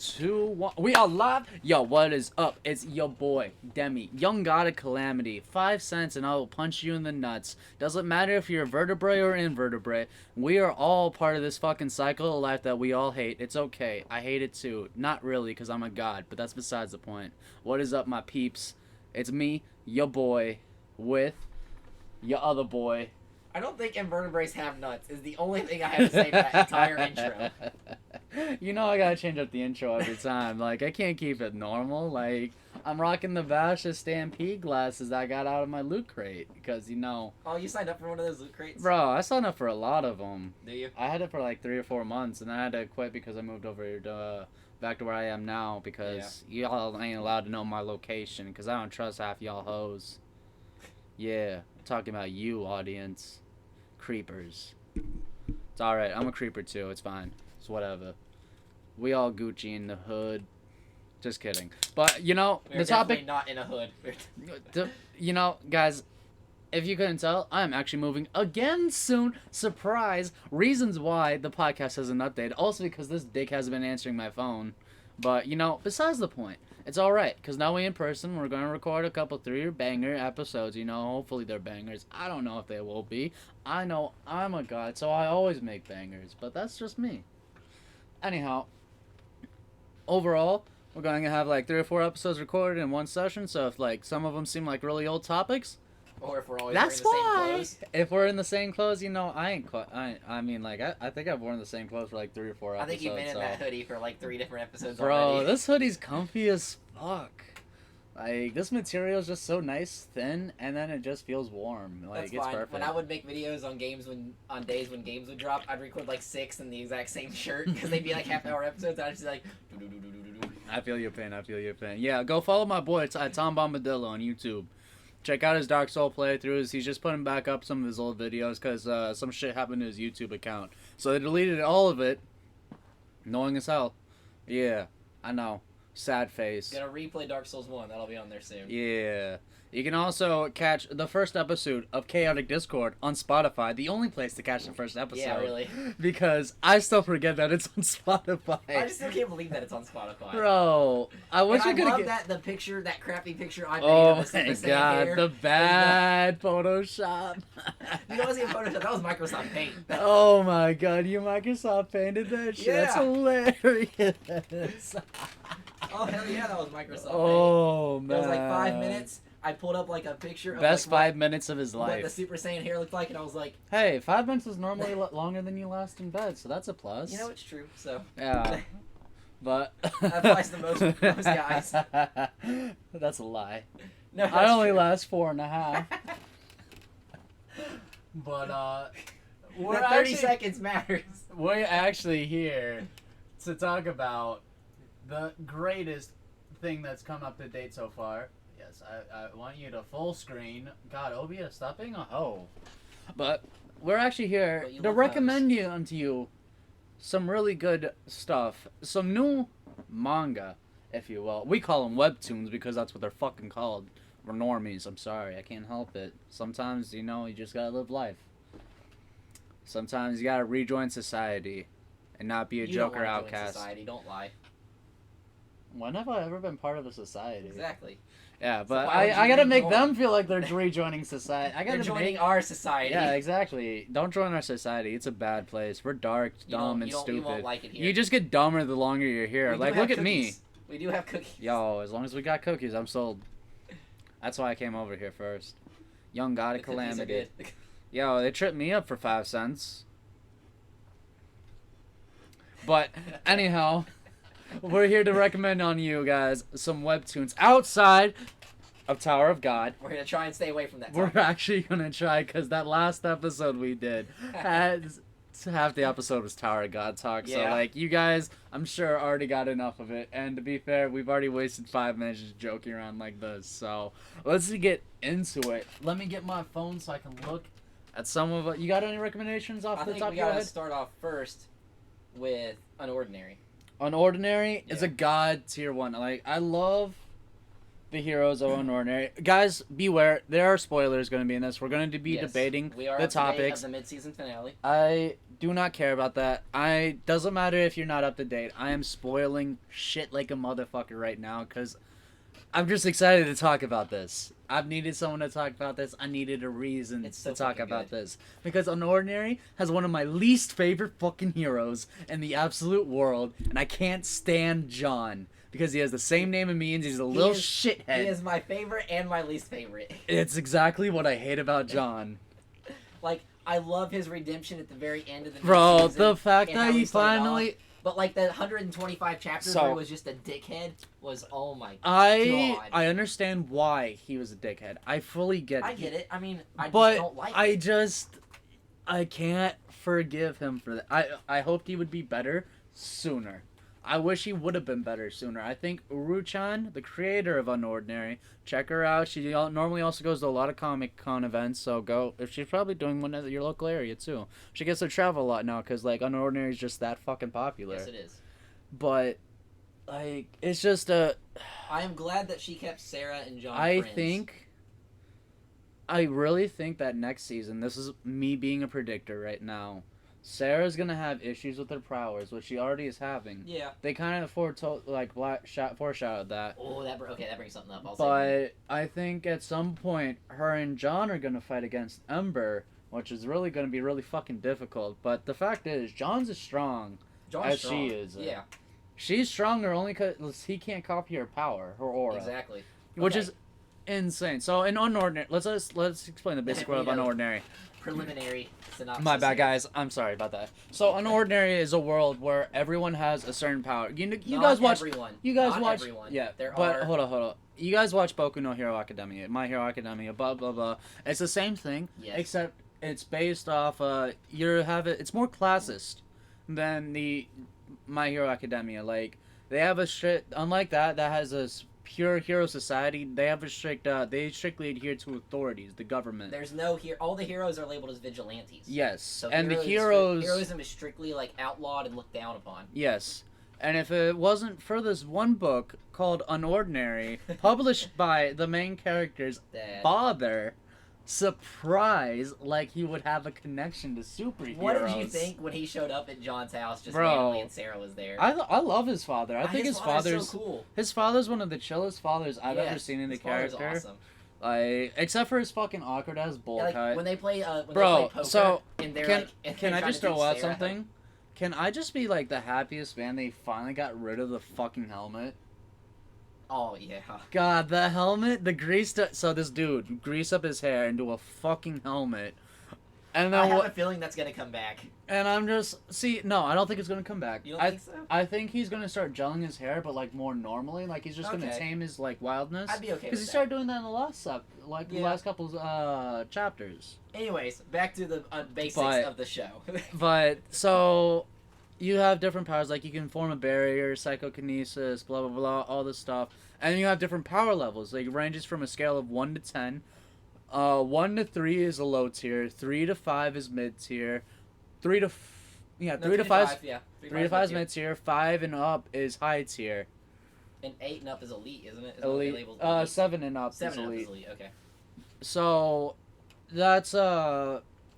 2, 1. We are live. Yo, what is up? It's your boy, Demi, Young God of Calamity. 5 cents and I will punch you in the nuts. Doesn't matter if you're vertebrae or invertebrate. We are all part of this fucking cycle of life that we all hate. It's okay. I hate it too. Not really, because I'm a god, but that's besides the point. What is up, my peeps? It's me, your boy, with your other boy. I don't think invertebrates have nuts is the only thing I have to say for that entire intro. You know I gotta change up the intro every time. Like, I can't keep it normal. Like, I'm rocking the Vasha Stampede glasses that I got out of my loot crate. Because, you know... Oh, you signed up for one of those loot crates? Bro, I signed up for a lot of them. Do you? I had it for like 3 or 4 months, and I had to quit because I moved over to, back to where I am now. Because y'all ain't allowed to know my location. Because I don't trust half y'all hoes. Yeah, I'm talking about you, audience. Creepers. It's alright, I'm a creeper too, it's fine. It's whatever. We all Gucci in the hood. Just kidding. But, you know, We're the topic... not in a hood. You know, guys, if you couldn't tell, I'm actually moving again soon. Surprise! Reasons why the podcast hasn't updated. Also because this dick hasn't been answering my phone. But, you know, besides the point. It's alright, because now we in person, we're going to record a couple 3-banger episodes, you know, hopefully they're bangers. I don't know if they will be. I know I'm a god, so I always make bangers, but that's just me. Anyhow, overall, we're going to have like 3 or 4 episodes recorded in one session, so if like some of them seem like really old topics, Or if we're always that's wearing the why. same clothes. If we're in the same clothes, you know, I mean, like, I think I've worn the same clothes for like 3 or 4 I episodes. think you've been in that hoodie for like 3 different episodes Bro, already. this hoodie's comfy as fuck. Like, this material is just so nice, thin, and then it just feels warm. Like, That's it's fine. perfect. When I would make videos on days when games would drop, I'd record like 6 in the exact same shirt because they'd be like half-hour episodes. I'd just be like, I feel your pain. Yeah, go follow my boy Tom Bombadillo on YouTube. Check out his Dark Soul playthroughs. He's just putting back up some of his old videos because some shit happened to his YouTube account. So they deleted all of it, knowing as hell. Yeah, I know. Sad face. gonna replay Dark Souls 1. That'll be on there soon. Yeah. You can also catch the first episode of Chaotic Discord on Spotify, the only place to catch the first episode. Yeah, really. Because I still forget that it's on Spotify. I just still can't believe that it's on Spotify. Bro, I wish and we I could love get... that crappy picture I made Oh of the Super my Saiyan god, hair. the bad Photoshop. You know what's in Photoshop? That was Microsoft Paint. Oh my god, you Microsoft painted that shit. That's Yeah. hilarious. Oh hell yeah, that was Microsoft Oh Paint. man. It was like 5 minutes. I pulled up like a picture of Best like, 5 minutes of his what the life. Super Saiyan hair looked like, and I was like, Hey, 5 minutes is normally longer than you last in bed, so that's a plus. you know, it's true. So Yeah. But that applies to most guys. That's a lie. No, I that's only true. last 4.5. But we're That 30 actually, seconds matters. we're actually here to talk about the greatest thing that's come up to date so far. Yes, I want you to full screen. God, OBS, stop being a hoe. But we're actually here But you to love recommend you unto you some really good stuff. Some new manga, if you will. We call them webtoons because that's what they're fucking called. We're normies. I'm sorry. I can't help it. Sometimes, you know, you just gotta live life. Sometimes you gotta rejoin society and not be a You don't joker wanna join outcast. Society, don't lie. When have I ever been part of a society? Exactly. Yeah, but why would I you gotta make rejoin? them feel like they're rejoining society. I They're gotta joining make... our society. Yeah, exactly. Don't join our society. It's a bad place. We're dark, dumb, and You stupid. won't like it here. You just get dumber the longer you're here. We do Like, have look at me. cookies. We do have cookies. Yo, as long as we got cookies, I'm sold. That's why I came over here first. Young God The of cookies are Calamity. good. Yo, they tripped me up for 5 cents. But, anyhow, we're here to recommend on you guys some webtoons outside of Tower of God. We're gonna try and stay away from that. We're topic. actually gonna try, because that last episode we did has half the episode was Tower of God talk. So Yeah. like, you guys, I'm sure already got enough of it. And to be fair, we've already wasted 5 minutes just joking around like this. So let's get into it. Let me get my phone so I can look at some of it. You got any recommendations off I the think top we of your gotta head? start off first with Unordinary. Unordinary is Yeah. a god tier 1. Like, I love the heroes of Unordinary. Guys, beware. There are spoilers going to be in this. We're going to be Yes, debating we are the up to date topics. of the mid-season finale. I Do not care about that. Doesn't matter if you're not up to date. I am spoiling shit like a motherfucker right now because I'm just excited to talk about this. I've needed someone to talk about this. I needed a reason It's so to talk fucking about good. this. Because Unordinary has one of my least favorite fucking heroes in the absolute world, and I can't stand John. Because he has the same name as me and he's a little shithead. He is my favorite and my least favorite. It's exactly what I hate about John. Like, I love his redemption at the very end of the Bro, mid-season the fact and that how he started finally... off. But, like, the 125 chapters So- where he was just a dickhead was, oh my I God. understand why he was a dickhead. I fully get it. I get it. I mean, I just But don't like I it. just... I can't forgive him for that. I hoped he would be better sooner. I wish he would have been better sooner. I think Uru-chan, the creator of Unordinary, check her out. She normally also goes to a lot of Comic-Con events, so go. If she's probably doing one at your local area, too. She gets to travel a lot now, because, like, Unordinary is just that fucking popular. Yes, it is. But, like, it's just a... I am glad that she kept Sarah and John friends. I really think that next season, this is me being a predictor right now, Sarah's gonna have issues with her powers, which she already is having. Yeah. They kind of foreshadowed that. Oh, that brings something up. I'll say. But I think at some point, her and John are gonna fight against Ember, which is really gonna be really fucking difficult. But the fact is, John's as strong John's as strong. she is. Yeah. She's stronger only because he can't copy her power, her aura. Exactly. Which Okay. is insane. So in Unordinary, let's explain the basic world of You know, Unordinary. Preliminary synopsis. My bad, here. guys. I'm sorry about that. So Unordinary is a world where everyone has a certain power. You Not guys watch. Everyone. You guys Not watch. Everyone. Yeah. There but are. hold on. You guys watch Boku no Hero Academia, My Hero Academia, blah blah blah. It's the same thing, Yes. except it's based off. It's more classist than the My Hero Academia. Like they have a strict. Unlike that has a pure hero society. They have a strict. They strictly adhere to authorities, the government. There's no here. All the heroes are labeled as vigilantes. Yes, So and the heroes. heroism is strictly like outlawed and looked down upon. Yes. And if it wasn't for this one book called Unordinary, published by the main character's Dad. father, surprise, like he would have a connection to superheroes. What did you think when he showed up at John's house just Bro, randomly and Sarah was there? I love his father. I think his father's so cool. his father's one of the chillest fathers I've ever Yes, seen in a his father's character. Awesome. Like, except for his fucking awkward ass bowl Yeah, like, cut. when they play, Bro, they play poker, so, and they're can like, and can they're I trying just to throw teach out Sarah something? Can I just be like the happiest man they finally got rid of the fucking helmet? Oh yeah. God, the helmet, the grease. So this dude grease up his hair into a fucking helmet, and I then have a feeling that's gonna come back. and I'm just no, I don't think it's gonna come back. You don't think so? I think he's gonna start gelling his hair, but like more normally, like he's just gonna Okay. tame his like wildness. I'd be okay Because with he that. started doing that in the last the Yeah. last couple chapters. Anyways, back to the basics But- of the show. But so you have different powers, like you can form a barrier, psychokinesis, blah blah blah, all this stuff, and you have different power levels. Like it ranges from a scale of 1 to 10. 1 to 3 is a low tier. 3 to 5 is mid tier. 3 to 5 Yeah. 3 to 5 is mid tier. 5 and up is high tier. And 8 and up is elite, isn't it? Isn't what they Elite. labeled elite? 7 and up 7 is and up elite. is elite. Okay. So that's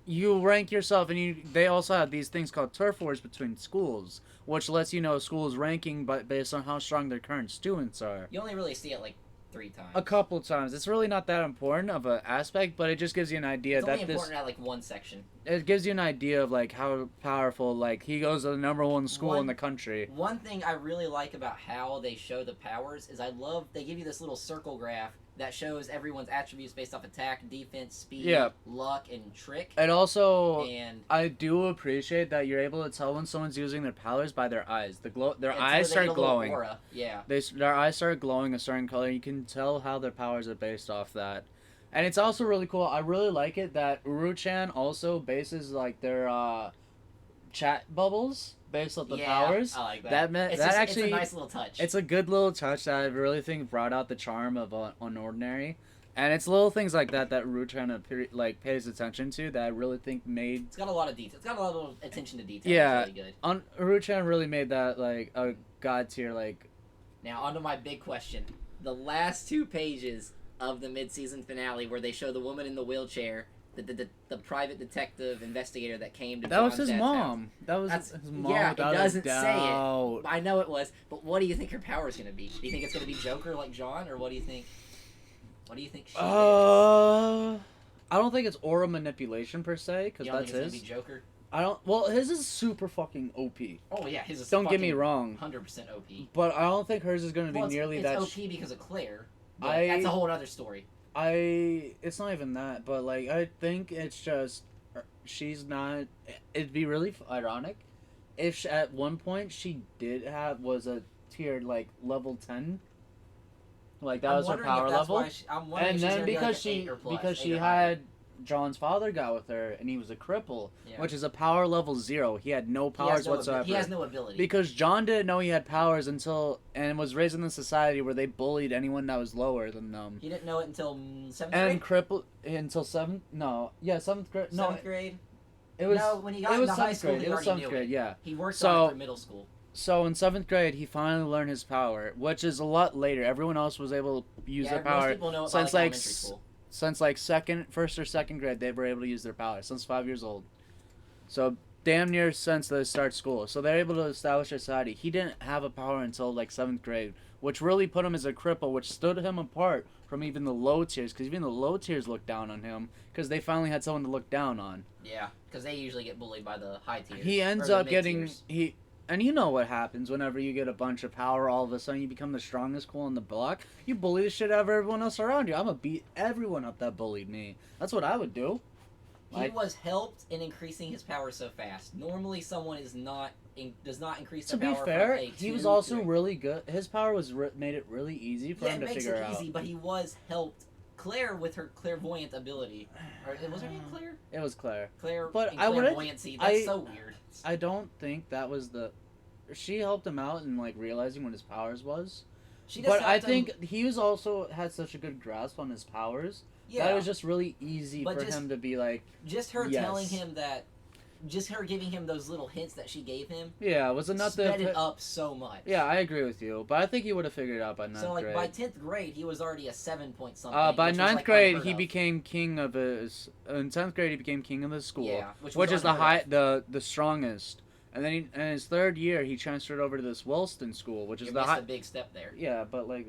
you rank yourself, and they also have these things called turf wars between schools, which lets you know schools ranking but based on how strong their current students are. You only really see it like 3 times. A couple times. It's really not that important of an aspect, but it just gives you an idea It's that only important at like one section. it gives you an idea of like how powerful, like he goes to the #1 school in One- the country. One thing I really like about how they show the powers is they give you this little circle graph that shows everyone's attributes based off attack, defense, speed, Yeah. luck, and trick. And also And I do appreciate that you're able to tell when someone's using their powers by their eyes. Their and so eyes they get start a little glowing. aura. Yeah. Their eyes start glowing a certain color. You can tell how their powers are based off that. And it's also really cool. I really like it that Uru-chan also bases like their chat bubbles based off the Yeah, powers. I like that. That meant It's that just, actually it's a nice little touch. it's a good little touch that I really think brought out the charm of Unordinary. And it's little things like that that Uru-chan pays attention to that I really think made It's got a lot of detail. It's got a lot of attention to detail. Yeah. It's really good. Uru-chan really made that like a god tier like. Now, on to my big question. The last 2 pages of the mid-season finale where they show the woman in the wheelchair the private detective investigator that came to That was John's his dad's mom. house. That was That's, his mom. yeah, it without a doesn't say doubt. it. I know it was, but what do you think her power is going to be? Do you think it's going to be Joker like John, or what do you think? What do you think she is? I don't think it's aura manipulation per se, because You don't that's think it's his. going to be Joker? I don't. Well, his is super fucking OP. Oh yeah, his is Don't get me wrong, 100% OP. but I don't think hers is going to be Well, nearly it's that. OP because of Claire. But that's a whole other story. It's not even that, but like I think it's just she's not. It'd be really ironic if at one point she was a tiered like level 10. Like that I'm was her wondering if power that's level, why I'm wondering and if she's then gonna be like because an 8 or plus, because 8 she or higher. had John's father got with her, and he was a cripple, Yeah. which is a power level 0. He had no powers whatsoever. He has no ability. Because John didn't know he had powers and was raised in a society where they bullied anyone that was lower than them. He didn't know it until 7th And grade. crippled until 7th grade. No, 7th grade. it was. No, when he got it was into high 7th school, grade. he It was already 7th knew grade. it. Yeah. He worked So- on it for middle school. So in 7th grade, he finally learned his power, which is a lot later. Everyone else was able to use their Most power people know it by, since like like elementary school. since like first or second grade. They were able to use their power since 5 years old. So damn near since they start school. So they're able to establish a society. He didn't have a power until like 7th grade, which really put him as a cripple, which stood him apart from even the low tiers, because even the low tiers looked down on him, because they finally had someone to look down on. Yeah, because they usually get bullied by the high tiers. He ends or the up getting mid-tiers. and you know what happens whenever you get a bunch of power. All of a sudden, you become the strongest cool on the block. You bully the shit out of everyone else around you. I'm gonna beat everyone up that bullied me. That's what I would do. He was helped in increasing his power so fast. Normally, someone does not increase To their be power. fair, from a he was 2 also to a- really good. His power was made it really easy for yeah, him it to makes figure it out. easy, but he was helped. Claire with her clairvoyant ability, or was her name Claire? It was Claire. Claire, But and I wouldn't- clairvoyancy. That's I- so weird. I don't think that was the. She helped him out in like realizing what his powers was. She just But I helped him- think he was also had such a good grasp on his powers yeah, that it was just really easy But for just- him to be like, just her yes. telling him that, just her giving him those little hints that she gave him, yeah, was it not sped the. it up so much. Yeah, I agree with you, but I think he would have figured it out by 9th So like grade. by 10th grade, he was already a 7 point something. By which was, 9th like, grade, unheard he of. became king of his. In 10th grade, he became king of the school, Yeah, which which was is the unheard the strongest. And then in his 3rd year, he transferred over to this Wellston school, which You is the missed high. a big step there. Yeah, but like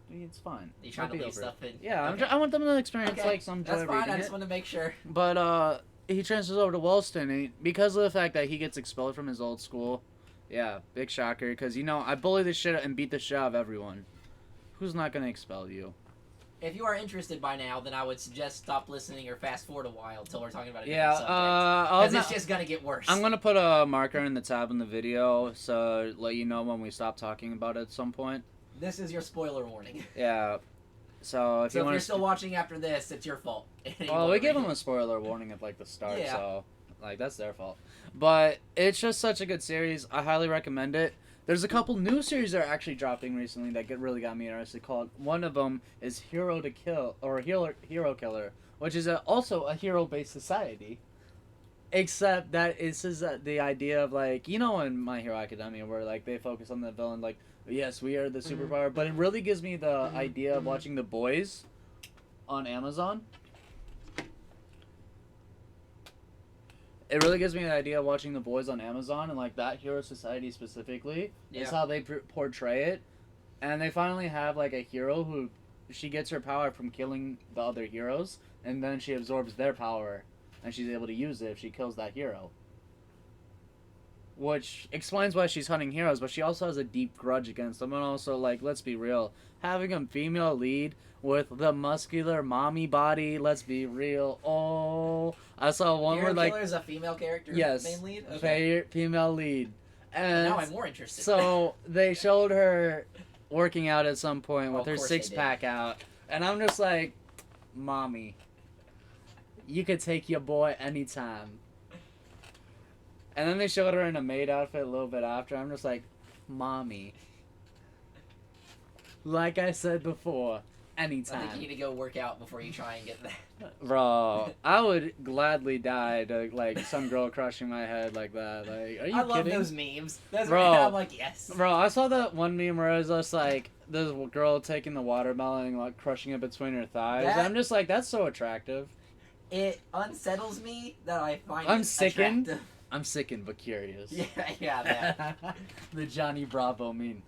it's fine. You trying to It'll be leave over. stuff in? Yeah, Okay. I want them to experience Okay, like some joy That's fine. reading I just it. want to make sure. But he transfers over to Wellston, and because of the fact that he gets expelled from his old school, yeah, big shocker. Because I bully the shit and beat the shit out of everyone. Who's not gonna expel you? If you are interested by now, then I would suggest stop listening or fast forward a while until we're talking about a Yeah, different subject. Because it's not- just gonna get worse. I'm gonna put a marker in the tab in the video, so let you know when we stop talking about it at some point. This is your spoiler warning. Yeah. So if So you if want you're still watching after this, it's your fault. well, we give them a spoiler warning at like the start, Yeah. so like that's their fault. But it's just such a good series. I highly recommend it. There's a couple new series that are actually dropping recently that really got me interested. One of them is Hero to Kill or Hero Killer, which is also a hero-based society. Except that this is the idea of like in My Hero Academia where like they focus on the villain like yes we are the superpower, but it really gives me the idea of watching The Boys on Amazon. It really gives me an idea of watching The Boys on Amazon and like that hero society specifically is how they portray it, and they finally have like a hero who she gets her power from killing the other heroes, and then she absorbs their power, and she's able to use it if she kills that hero. Which explains why she's hunting heroes, but she also has a deep grudge against them, and also like let's be real, having a female lead with the muscular mommy body. Let's be real. Oh, I saw one Hero where like Killer is a female character. yes, Main lead. Okay. female lead, and Now I'm more interested. so they showed her working out at some point Oh, with her of course they did. 6-pack out, and I'm just like, mommy, you could take your boy anytime. And then they showed her in a maid outfit a little bit after. I'm just like, mommy. Like I said before, I anytime. think you need to go work out before you try and get that. Bro, I would gladly die to like some girl crushing my head like that. Like, are you I love kidding? those memes. Those Bro. I'm like, yes. Bro, I saw that one meme where it was just like this girl taking the watermelon and like crushing it between her thighs. That- I'm just like, that's so attractive. It unsettles me that I find I'm it sickened. attractive. I'm sickened but curious. Yeah, that. The Johnny Bravo meme.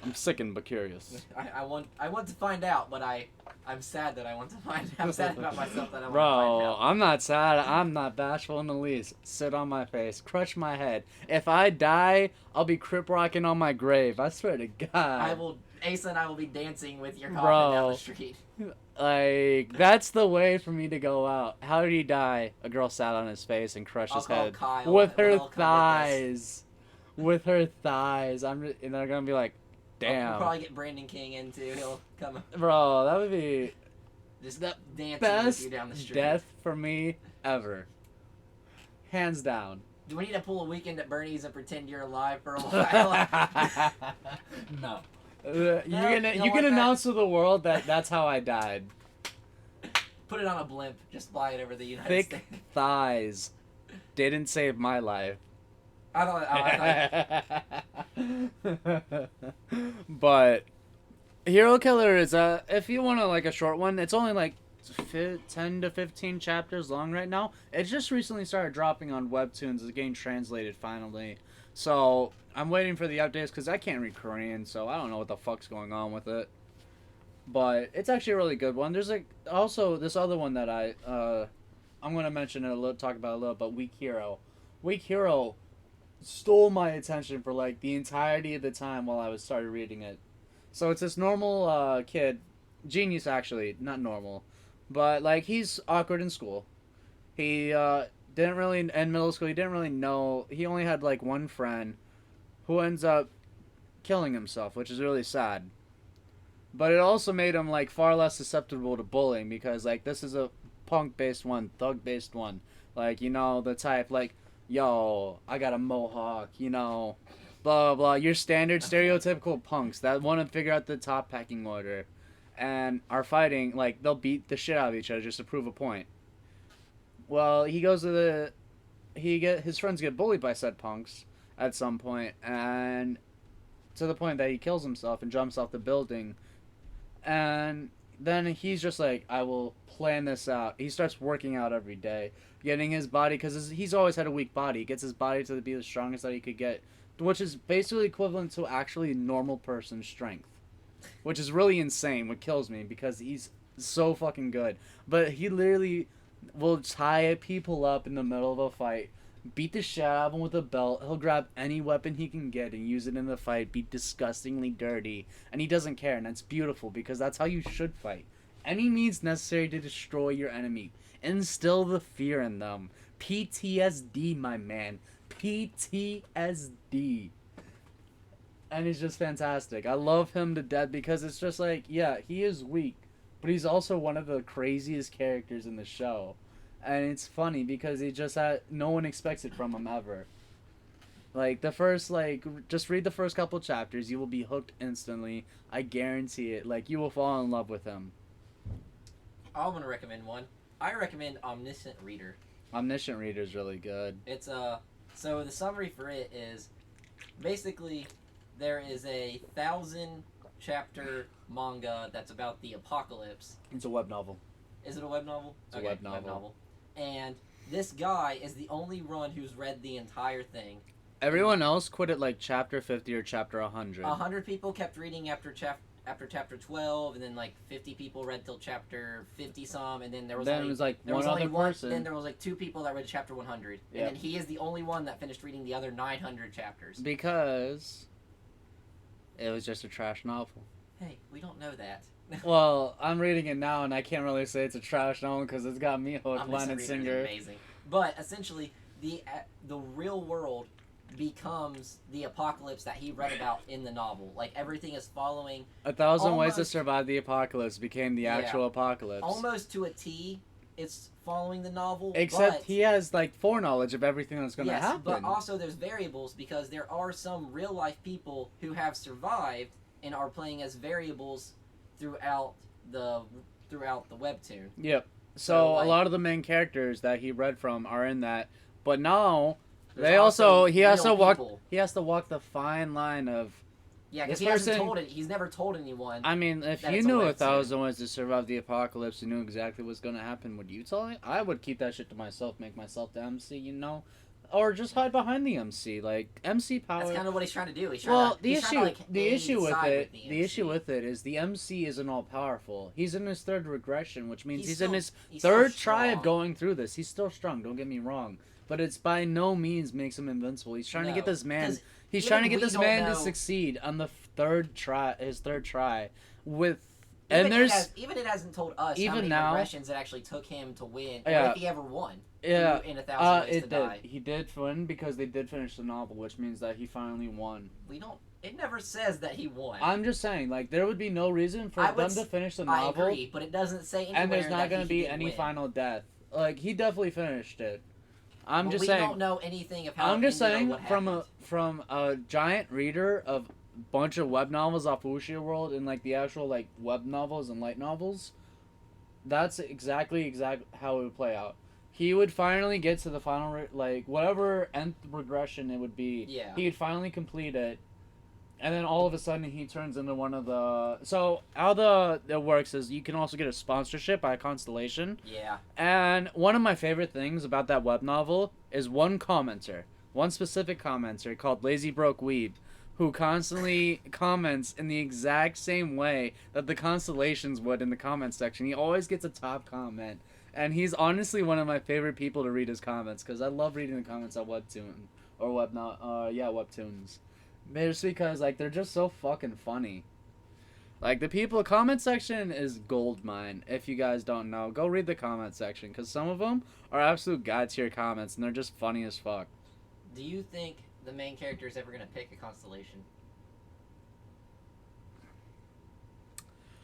I'm sickened but curious. I want to find out, but I'm sad that I want to find out. I'm sad about myself that I want to find Bro, out. I'm not sad. I'm not bashful in the least. Sit on my face, crush my head. If I die, I'll be crip rocking on my grave. I swear to God. Asa and I will be dancing with your coffin Bro. down the street. Like, that's the way for me to go out. How did he die? A girl sat on his face and crushed I'll his call head Kyle with and her we'll come with thighs. With her thighs. And they're gonna be like, We'll damn. probably get Brandon King in too. He'll come Bro, that would be just the dancing with best you down the street. death for me ever. Hands down. Do we need to pull a weekend at Bernie's and pretend you're alive for a while? No. you You don't can want that? announce to the world that that's how I died. Put it on a blimp. Just fly it over the United Thick States. thighs didn't save my life. I thought But Hero Killer is if you want like a short one, it's only like 10 to 15 chapters long right now. It just recently started dropping on webtoons. It's getting translated finally. So I'm waiting for the updates because I can't read Korean, so I don't know what the fuck's going on with it. But it's actually a really good one. There's like also this other one that I'm gonna mention it a little, talk about it a little, but Weak Hero. Weak Hero stole my attention for like the entirety of the time while I was started reading it. So it's this normal kid, genius actually, not normal, but like he's awkward in school. He didn't really in middle school. He didn't really know. He only had like one friend, who ends up killing himself, which is really sad. But it also made him like far less susceptible to bullying because like this is a punk based one, thug based one. Like you know the type like, yo, I got a mohawk, you know, blah blah blah. Your standard stereotypical punks that want to figure out the top pecking order, and are fighting like they'll beat the shit out of each other just to prove a point. Well, his friends get bullied by said punks at some point, and to the point that he kills himself and jumps off the building. And then he's just like, I will plan this out. He starts working out every day, getting his body, because he's always had a weak body. He gets his body to be the strongest that he could get, which is basically equivalent to actually normal person's strength, which is really insane, what kills me, because he's so fucking good. But he literally will tie people up in the middle of a fight, beat the shit out of them with a belt. He'll grab any weapon he can get and use it in the fight, be disgustingly dirty, and he doesn't care, and that's beautiful because that's how you should fight. Any means necessary to destroy your enemy. Instill the fear in them. PTSD, my man. PTSD. And he's just fantastic. I love him to death because it's just like, yeah, he is weak, but he's also one of the craziest characters in the show. And it's funny because he just no one expects it from him ever. Like the first just read the first couple chapters, you will be hooked instantly. I guarantee it. Like you will fall in love with him. I'm gonna recommend one. I recommend Omniscient Reader. Omniscient Reader is really good. It's so the summary for it is basically there is a 1,000-chapter manga that's about the apocalypse. It's a web novel. Is it a web novel? It's a web novel. And this guy is the only one who's read the entire thing. Everyone else quit at like chapter 50 or chapter 100. 100 people kept reading after chapter 12, and then like 50 people read till chapter 50 some, and then there was Then it was like one other person. Then there was like 2 people that read chapter 100, Yep. and then he is the only one that finished reading the other 900 chapters. Because it was just a trash novel. Hey, we don't know that. Well, I'm reading it now, and I can't really say it's a trash novel because it's got me hooked. Omniscient Planet Reader is Singer. amazing. But essentially, the real world becomes the apocalypse that he read about in the novel. Like everything is following 1,000 Ways to almost- Survive the Apocalypse became the Yeah. actual apocalypse. almost to a T. It's following the novel, Except but, he has like foreknowledge of everything that's going to yes, happen. but also there's variables because there are some real life people who have survived and are playing as variables throughout the webtoon. Yep. So So, like, a lot of the main characters that he read from are in that, but now There's he has real to walk people. he has to walk the fine line of Yeah, This because person. he's never told anyone. I mean, if that you it's a knew webtoon. 1,000 ways to survive the apocalypse, you knew exactly what's gonna happen. Would you tell me? I would keep that shit to myself, make myself the MC, or just hide behind the MC. Like MC power. That's kind of what he's trying to do. He's trying Well, to, the he's issue, trying to, like, the issue with side it, with the issue with it is the MC isn't all powerful. He's in his third regression, which means he's in his he's third still try of strong. going through this. He's still strong. Don't get me wrong, but it's by no means makes him invincible. He's trying to get this man. 'Cause He's even trying to get we this don't man to know- succeed on the third try. His third try with. Even And there's it hasn't told us even how many now- regressions it actually took him to win, or Yeah. if he ever won. yeah, In 1,000 Ways it to did. Die. He did win because they did finish the novel, which means that he finally won. We don't. It never says that he won. I'm just saying, like, there would be no reason for I would them to finish the I novel. agree, but it doesn't say anywhere And there's not that going to he be didn't any win. final death. Like, he definitely finished it. I'm Well, just we saying. don't know anything of how. I'm just it ended or saying, what from happened. a giant reader of bunch of web novels off Wuxia World and like the actual like web novels and light novels, that's exactly how it would play out. He would finally get to the final like whatever nth regression it would be. Yeah. He would finally complete it. And then all of a sudden he turns into one of the. So how it works is you can also get a sponsorship by Constellation. Yeah. And one of my favorite things about that web novel is one specific commenter called Lazy Broke Weeb, who constantly comments in the exact same way that the Constellations would in the comment section. He always gets a top comment. And he's honestly one of my favorite people to read his comments, because I love reading the comments on Webtoon. Or Webtoons. Just because, like, they're just so fucking funny. Like, the comment section is gold mine. If you guys don't know, go read the comment section, because some of them are absolute god tier comments, and they're just funny as fuck. Do you think the main character is ever going to pick a constellation?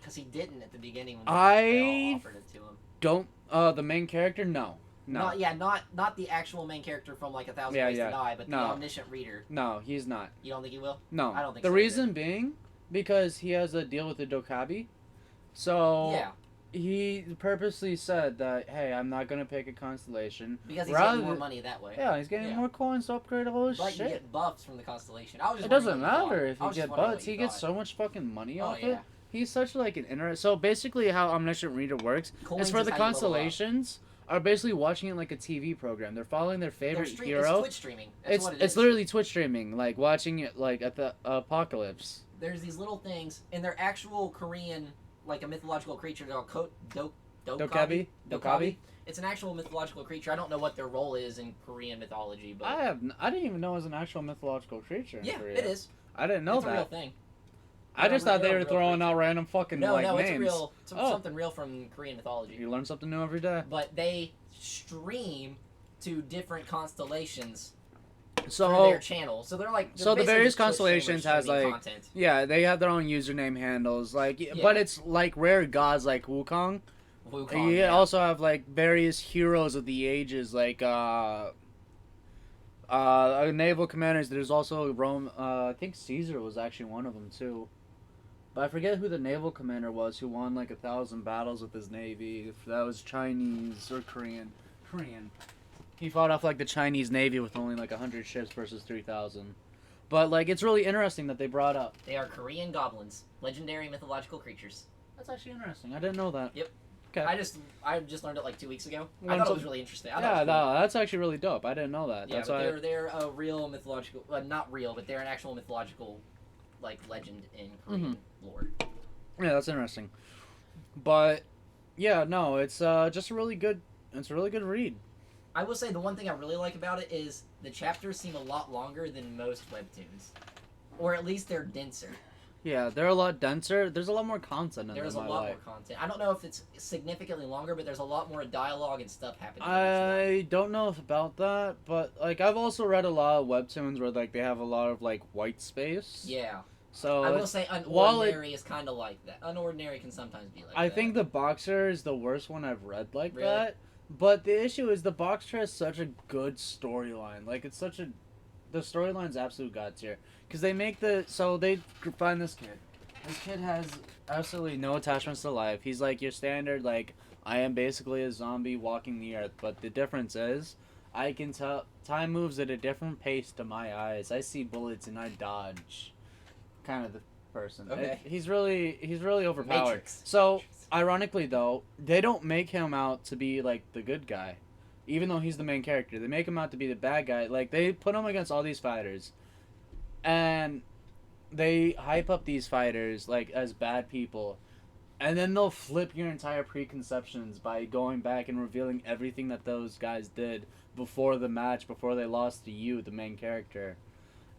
Because he didn't at the beginning when they all offered it to him. Don't, the main character? No. Not the actual main character from like 1,000 Ways to Die, but the omniscient reader. No, he's not. You don't think he will? No. I don't think the so reason being, because he has a deal with the Dokabi. So, yeah, he purposely said that, hey, I'm not going to pick a constellation. because he's getting more money that way. Yeah, he's getting more coins to upgrade all his But shit. you get buffs from the constellation. I was just It doesn't wondering what you matter thought. if I you was just get wondering butts. what He you gets thought. so much fucking money Oh, off yeah. it. He's such like an So basically, how Omniscient Reader works Coins is for is the how you level up. constellations are basically watching it like a TV program. They're following their They're favorite It's hero. Twitch streaming. That's what it It's is. literally Twitch streaming, like watching it like at the apocalypse. There's these little things, and they're actual Korean, like a mythological creature called Dokabi. Dokabi. It's an actual mythological creature. I don't know what their role is in Korean mythology, but I didn't even know it was an actual mythological creature. In yeah, Korea. it is. I didn't know It's a real that. thing. I just thought they They're were a real throwing creature. out random fucking No, like no, names. it's something real from Korean mythology. You learn something new every day. But they stream to different constellations So through their channel. So they're like So the basically various just Twitch constellations streamers has, streaming like, content. yeah, they have their own username handles, like, Yeah. but it's like rare gods like Wukong. Wukong, You also have like various heroes of the ages, like naval commanders. There's also Rome. I think Caesar was actually one of them too, but I forget who the naval commander was who won like 1,000 battles with his navy. If that was Chinese or Korean. He fought off like the Chinese navy with only like 100 ships versus 3,000. But like it's really interesting that they brought up. They are Korean goblins, legendary mythological creatures. That's actually interesting. I didn't know that. Yep. Okay. I just learned it like 2 weeks ago. I Learned thought it was something- really interesting. I thought Yeah, it was cool. no, that's actually really dope. I didn't know that. Yeah, That's but why. they're a real mythological, not real, but they're an actual mythological, like legend in Korean lore. Yeah, that's interesting. But yeah, no, it's just a really good. It's a really good read. I will say the one thing I really like about it is the chapters seem a lot longer than most webtoons, or at least they're denser. Yeah, they're a lot denser. There's a lot more content in There's a them. lot more content. I don't know if it's significantly longer, but there's a lot more dialogue and stuff happening. in each I don't know if about that, but like I've also read a lot of webtoons where like they have a lot of like white space. one. Yeah, So I will say while it- Unordinary is kind of like that. Unordinary can sometimes be like that. I think the Boxer is the worst one I've read like Really? that. But the issue is the Boxer has such a good storyline. Like it's such a, the storyline's absolute god tier because they make they find this kid. This kid has absolutely no attachments to life. He's like your standard like I am basically a zombie walking the earth. But the difference is I can tell time moves at a different pace to my eyes. I see bullets and I dodge. kind of the person. Okay. He's really overpowered. Matrix. So ironically though, they don't make him out to be like the good guy, even though he's the main character. They make him out to be the bad guy. Like they put him against all these fighters, and they hype up these fighters like as bad people, and then they'll flip your entire preconceptions by going back and revealing everything that those guys did before the match, before they lost to you, the main character.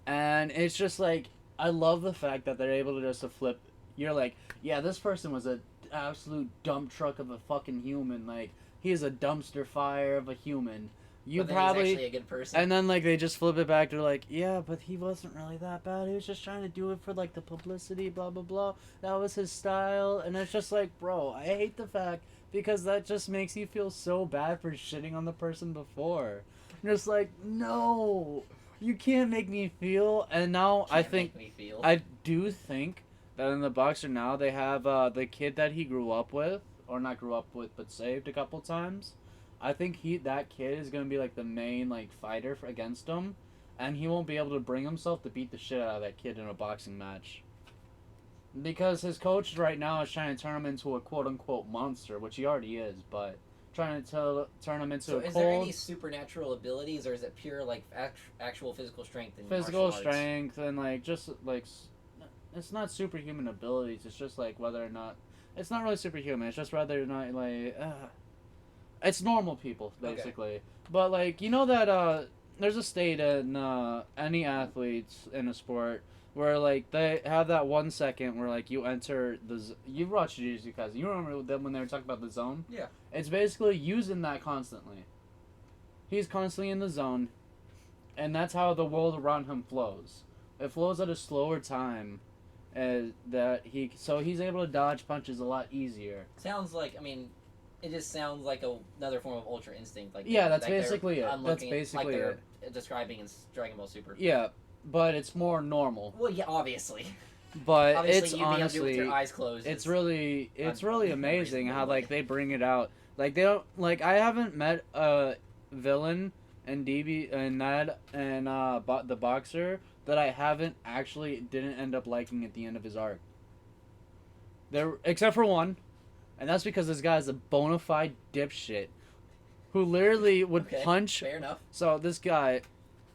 And it's just like, I love the fact that they're able to just to flip. You're like, yeah, this person was a absolute dump truck of a fucking human. Like, he is a dumpster fire of a human. You but then probably he's actually a good person. and then like they just flip it back. They're like, yeah, but he wasn't really that bad. He was just trying to do it for like the publicity, blah blah blah. That was his style, and it's just like, bro, I hate the fact because that just makes you feel so bad for shitting on the person before. And just like, no, you can't make me feel. And now I Can't think make me feel. I do think that in the boxer now they have the kid that he grew up with, or not grew up with, but saved a couple times. I think that kid is gonna be like the main like fighter against him, and he won't be able to bring himself to beat the shit out of that kid in a boxing match. Because his coach right now is trying to turn him into a quote unquote monster, which he already is, but trying to turn him into so a is cold there any supernatural abilities, or is it pure like actual physical strength and physical martial arts? strength and like just like it's not superhuman abilities. It's just like whether or not it's not really superhuman. It's just whether or not like. It's normal people, basically. Okay. But, like, you know that, there's a state in, any athletes in a sport where, like, they have that 1 second where, like, you enter you watched Jujutsu Kaisen. You remember them when they were talking about the zone? Yeah. It's basically using that constantly. He's constantly in the zone, and that's how the world around him flows. It flows at a slower time, so he's able to dodge punches a lot easier. Sounds like, I mean... It just sounds like another form of Ultra Instinct. Like yeah, that's basically it. That's basically like they're describing in Dragon Ball Super. Yeah, but it's more normal. Well, yeah, obviously. But obviously, it's you honestly, being able to do it with your eyes closed. It's really amazing how like they bring it out. Like they don't like I haven't met a villain and DB and Ned and the boxer that I didn't end up liking at the end of his arc. There, except for one. And that's because this guy is a bona fide dipshit who literally would punch. Fair enough. So this guy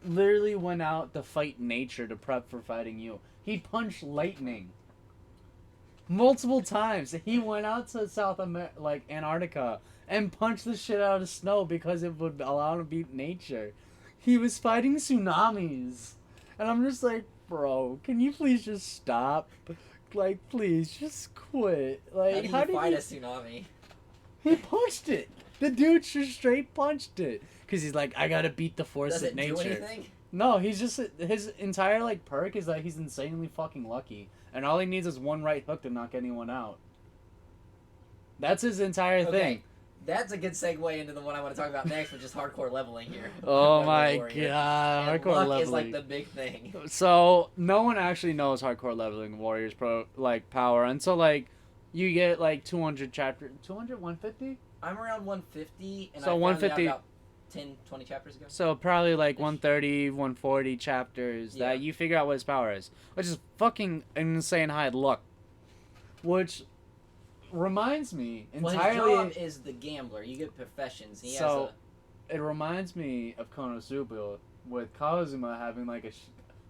literally went out to fight nature to prep for fighting you. He punched lightning multiple times. He went out to Antarctica and punched the shit out of snow because it would allow him to beat nature. He was fighting tsunamis. And I'm just like, bro, can you please just stop? Like, please, just quit. Like, how did he fight a tsunami? He punched it. The dude just straight punched it. Because he's like, I gotta beat the force of nature. Does it do anything? No, he's just... His entire, like, perk is that he's insanely fucking lucky. And all he needs is one right hook to knock anyone out. That's his entire thing. That's a good segue into the one I want to talk about next, which is hardcore leveling here. Oh my god, and hardcore luck leveling is like the big thing. So no one actually knows hardcore leveling Warriors Pro like power until like you get like 200 chapter 200 150. I'm around 150, and so I 150 about 10, 20 chapters ago. So probably like 130, 140 chapters that you figure out what his power is, which is fucking insane high luck. Which reminds me entirely. Well, his job is the gambler. You get professions. It reminds me of Konosuba with Kazuma having like a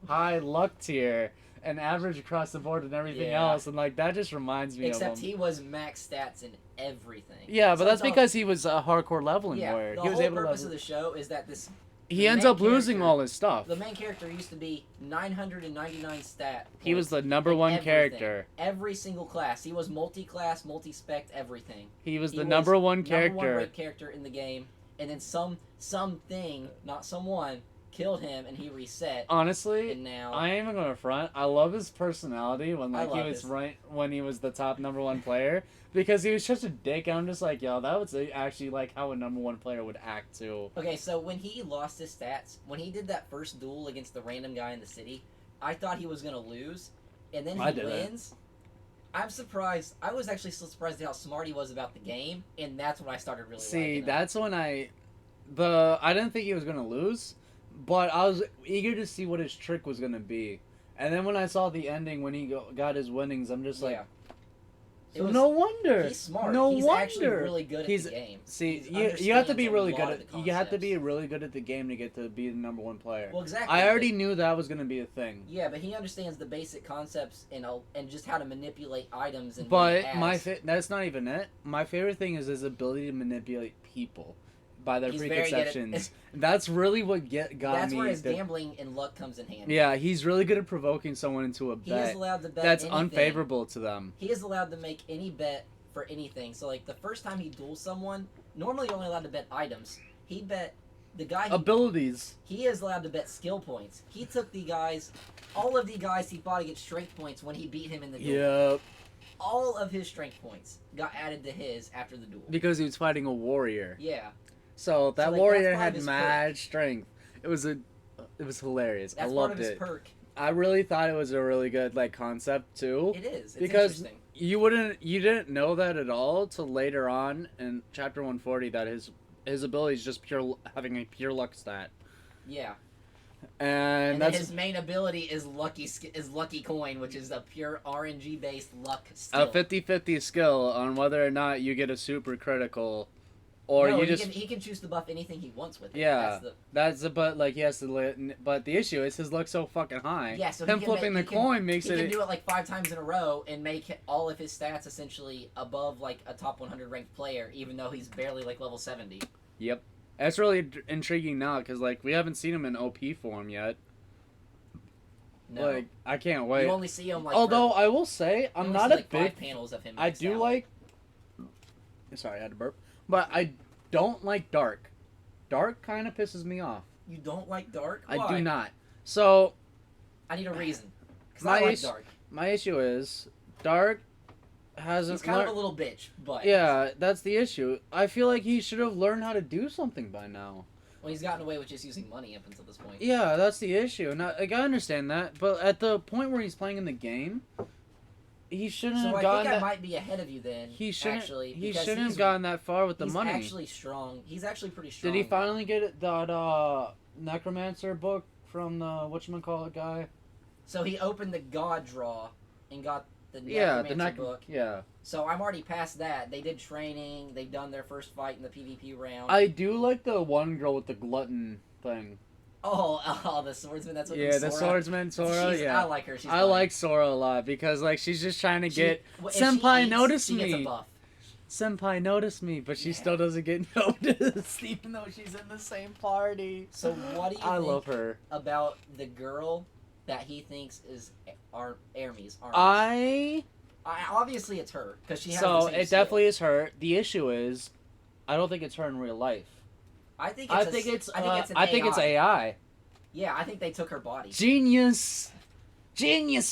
high luck tier and average across the board and everything else, and like that just reminds me of him. Except he was max stats in everything. Yeah, but that's because he was a hardcore leveling warrior. The he was whole able purpose to of the show is that he ends up losing all his stuff. The main character used to be 999 stat. He was the number one character. Every single class. He was multi-class, multi-spec, everything. He was the number one character. Number one ranked character in the game. And then something, not someone, killed him and he reset. Honestly, and now I ain't even gonna front. I love his personality when when he was the top number one player, because he was such a dick. I'm just like, yo, that was actually like how a number one player would act too. Okay, so when he lost his stats, when he did that first duel against the random guy in the city, I thought he was gonna lose, and then he wins. I'm surprised. I was actually so surprised at how smart he was about the game, and that's when I started really liking him. That's when I didn't think he was gonna lose. But I was eager to see what his trick was going to be. And then when I saw the ending when he got his winnings, I'm just like, so no wonder. He's smart. No he's wonder. actually really good at the game. See, you have to be really good at you have to be really good at the game to get to be the number one player. Well, exactly. I already knew that was gonna be a thing. Yeah, but he understands the basic concepts and just how to manipulate items and. But that's not even it. My favorite thing is his ability to manipulate people by their preconceptions. That's really what got me. That's where his gambling and luck comes in handy. Yeah, he's really good at provoking someone into a bet. He is allowed to bet that's anything. unfavorable to them. He is allowed to make any bet for anything. So, like, the first time he duels someone, normally you're only allowed to bet items. He bet the guy... Abilities. He is allowed to bet skill points. He took all of the guys he fought against strength points when he beat him in the duel. Yep. All of his strength points got added to his after the duel. Because he was fighting a warrior. Yeah. So that warrior had mad strength. It was hilarious. That's I loved part of his perk. I really thought it was a really good concept too. It is. It's because interesting. you didn't know that at all till later on in chapter 140 that his ability is just having a pure luck stat. Yeah. And that's his main ability is lucky coin, which is a pure RNG based luck skill. A 50-50 skill on whether or not you get a super critical. Or no, he can choose to buff anything he wants with it. Yeah, but he has to. But the issue is his luck's so fucking high. Yeah, so him flipping the coin makes it. He can do it 5 times in a row and make all of his stats essentially above a top 100 ranked player, even though he's barely level 70. Yep, that's really intriguing now because we haven't seen him in OP form yet. No, I can't wait. You only see him Although I will say I'm not a big 5 panels of him. I do like. Sorry, I had to burp. But I don't like Dark. Dark kind of pisses me off. You don't like Dark? Why? I do not. So... I need a reason. Because I like Dark. My issue is, Dark hasn't... He's kind of a little bitch, but... Yeah, that's the issue. I feel like he should have learned how to do something by now. Well, he's gotten away with just using money up until this point. Yeah, that's the issue. And I understand that, but at the point where he's playing in the game... He shouldn't have gotten. I think I might be ahead of you then. He shouldn't. Actually, he shouldn't have gotten that far with the money. He's actually strong. He's actually pretty strong. Did he finally get that Necromancer book from the whatchamacallit guy? So he opened the God Draw and got the Necromancer book. Yeah. So I'm already past that. They did training. They've done their first fight in the PvP round. I do like the one girl with the glutton thing. Oh, the swordsman. That's what. Yeah, the swordsman Sora. Yeah, I like her. I like Sora a lot because she's just trying to get Senpai notice me. Gets a buff. Senpai notice me, but she still doesn't get noticed, even though she's in the same party. So what do you? I love her about the girl that he thinks is Hermes. Obviously it's her because she has. So it definitely is her. The issue is, I don't think it's her in real life. I think it's AI. Yeah, I think they took her body. Genius,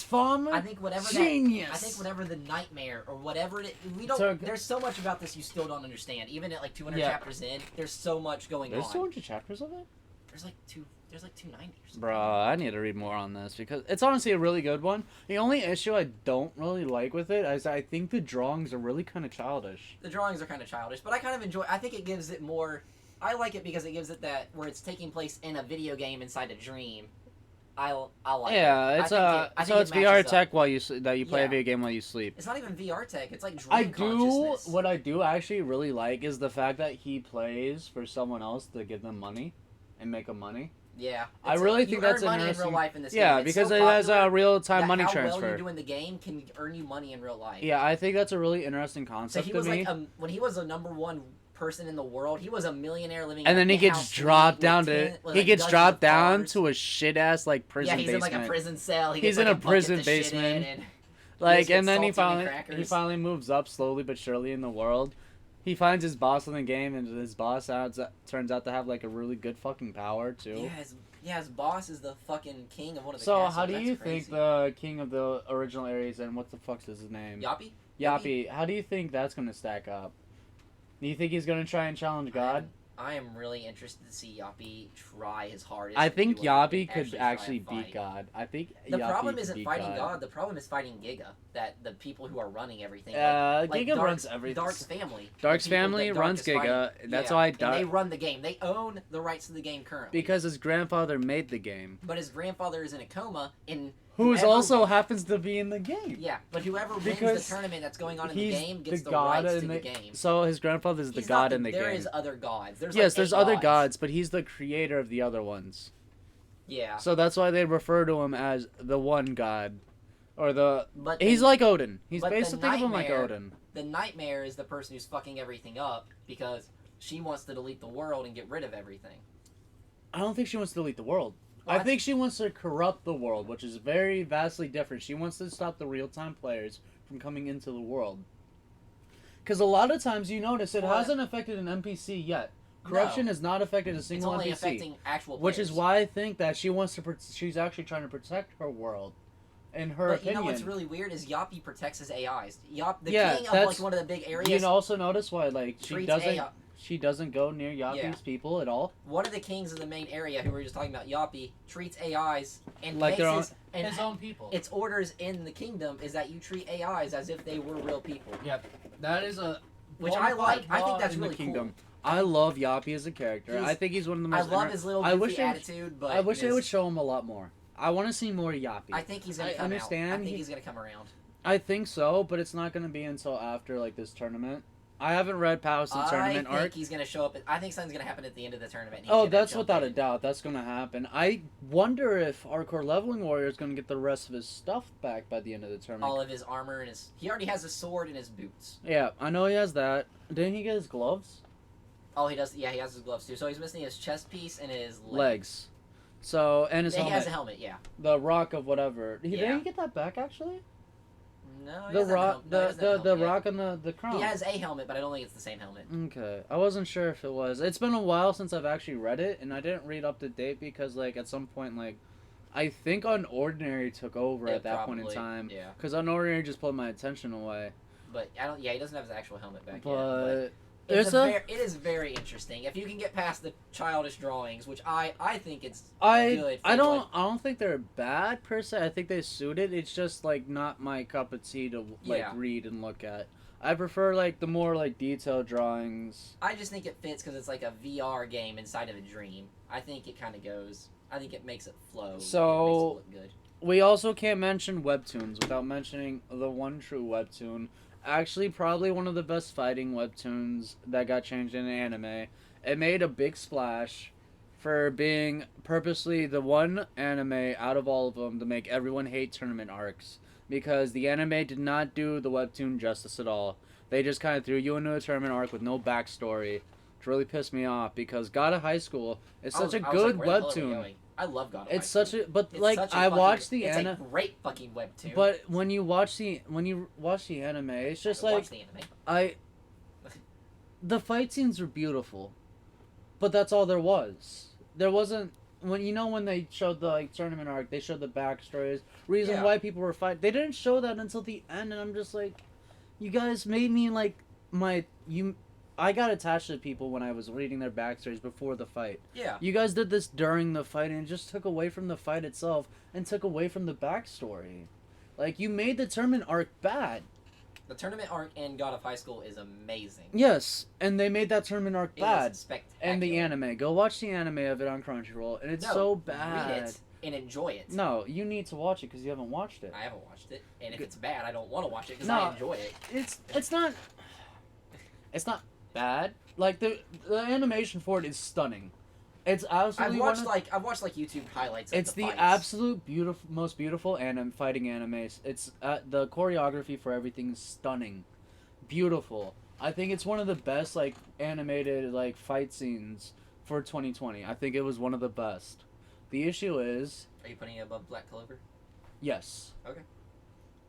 farmer. I think whatever genius. I think whatever the nightmare or whatever we don't. There's so much about this you still don't understand. Even at 200 chapters in, there's so much going on. There's 200 chapters of it. There's 290. Bro, I need to read more on this because it's honestly a really good one. The only issue I don't really like with it is I think the drawings are really kind of childish. The drawings are kind of childish, but I kind of enjoy. I think it gives it more. I like it because it gives it that where it's taking place in a video game inside a dream. I like it. Yeah, it's VR tech while you play a video game while you sleep. It's not even VR tech. It's like dream consciousness. What I do actually really like is the fact that he plays for someone else to give them money and make them money. Yeah, I really think that's money interesting. in real life in this game. Yeah, because it has a real-time money transfer. How well you do in the game can earn you money in real life. Yeah, I think that's a really interesting concept. So he was when he was a #1 person in the world, he was a millionaire living. And then he gets dropped down to to a shit ass prison basement. Yeah, he's in a prison cell. He's in a prison basement. And then he finally moves up slowly but surely in the world. He finds his boss in the game, and his boss turns out to have a really good fucking power too. Yeah, his boss is the fucking king of one of the. So castles. how do you think the king of the original Ares and what the fuck's his name? Yappy. How do you think that's gonna stack up? Do you think he's gonna try and challenge God? I am really interested to see Yappy try his hardest. I think Yappy could actually beat God. I think the problem isn't fighting God. The problem is fighting Giga. That the people who are running everything. Giga runs everything. Dark's family. Dark's family runs Giga. That's why they run the game. They own the rights to the game currently. Because his grandfather made the game. But his grandfather is in a coma, and Who's also happens to be in the game. Yeah, but whoever wins the tournament that's going on in the game gets the god rights to the game. So his grandfather is the god in the game. There is other gods. There's other gods, but he's the creator of the other ones. Yeah. So that's why they refer to him as the one god. He's like Odin. He's basically think of him like Odin. The Nightmare is the person who's fucking everything up because she wants to delete the world and get rid of everything. I don't think she wants to delete the world. I think she wants to corrupt the world, which is very vastly different. She wants to stop the real-time players from coming into the world. Because a lot of times you notice it hasn't affected an NPC yet. Corruption has not affected a single NPC. It's only affecting actual players. Which is why I think that she's actually trying to protect her world. In her opinion. You know what's really weird is Yoppie protects his AIs. King of like one of the big areas. You also notice why she doesn't go near Yoppie's people at all. One of the kings of the main area, who we were just talking about, Yoppie, treats AIs and like makes his own people. Its orders in the kingdom is that you treat AIs as if they were real people. Yep, that is which I like. I think that's really cool. I love Yoppie as a character. I think he's one of the most. I love his little goofy attitude, but I wish they would show him a lot more. I want to see more Yoppie. I think he's gonna come out. I think he's gonna come around. I think so, but it's not gonna be until after like this tournament. I haven't read past the tournament arc. I think he's gonna show up. I think something's gonna happen at the end of the tournament. That's without a doubt. That's gonna happen. I wonder if Hardcore Leveling Warrior is gonna get the rest of his stuff back by the end of the tournament. All of his armor and he already has a sword and his boots. Yeah, I know he has that. Didn't he get his gloves? Oh, he does. Yeah, he has his gloves too. So he's missing his chest piece and his legs. So, and his helmet. He has a helmet, yeah. The rock of whatever. Did he get that back, actually? No, the rock, the rock and the crown. He has a helmet, but I don't think it's the same helmet. Okay, I wasn't sure if it was. It's been a while since I've actually read it, and I didn't read up to date because, like, at some point, like, I think Unordinary took over at that point in time. Yeah. Because Unordinary just pulled my attention away. But I don't. Yeah, he doesn't have his actual helmet back yet. It is very interesting if you can get past the childish drawings, which I think it's good. I don't think they're bad per se. I think they suit it. It's just like not my cup of tea to read and look at. I prefer like the more like detailed drawings. I just think it fits because it's like a VR game inside of a dream. I think it kind of goes. I think it makes it flow. So it makes it look good. We also can't mention webtoons without mentioning the one true webtoon. Actually, probably one of the best fighting webtoons that got changed in anime. It made a big splash for being purposely the one anime out of all of them to make everyone hate tournament arcs. Because the anime did not do the webtoon justice at all. They just kind of threw you into a tournament arc with no backstory. Which really pissed me off because God of High School is such a good webtoon. I love God of High It's School. such a, but like I watched the anime. It's a great fucking webtoon. But when you watch the anime, it's just like watch the anime. The fight scenes were beautiful, but that's all there was. There wasn't when they showed the like tournament arc, they showed the backstories, reason why people were fighting. They didn't show that until the end, and I'm just like, you guys made me like I got attached to people when I was reading their backstories before the fight. Yeah. You guys did this during the fight, and it just took away from the fight itself and took away from the backstory. Like, you made the tournament arc bad. The tournament arc in God of High School is amazing. Yes, and they made that tournament arc bad. It is spectacular. And the anime. Go watch the anime of it on Crunchyroll, and it's so bad. Read it and enjoy it. No, you need to watch it because you haven't watched it. I haven't watched it, and if it's bad, I don't want to watch it because I enjoy it. It's not bad. Like the animation for it is stunning. It's absolutely. I've watched YouTube highlights. It's the absolute most beautiful fighting anime. It's the choreography for everything is stunning, beautiful. I think it's one of the best like animated like fight scenes for 2020. I think it was one of the best. The issue is. Are you putting it above Black Clover? Yes. Okay.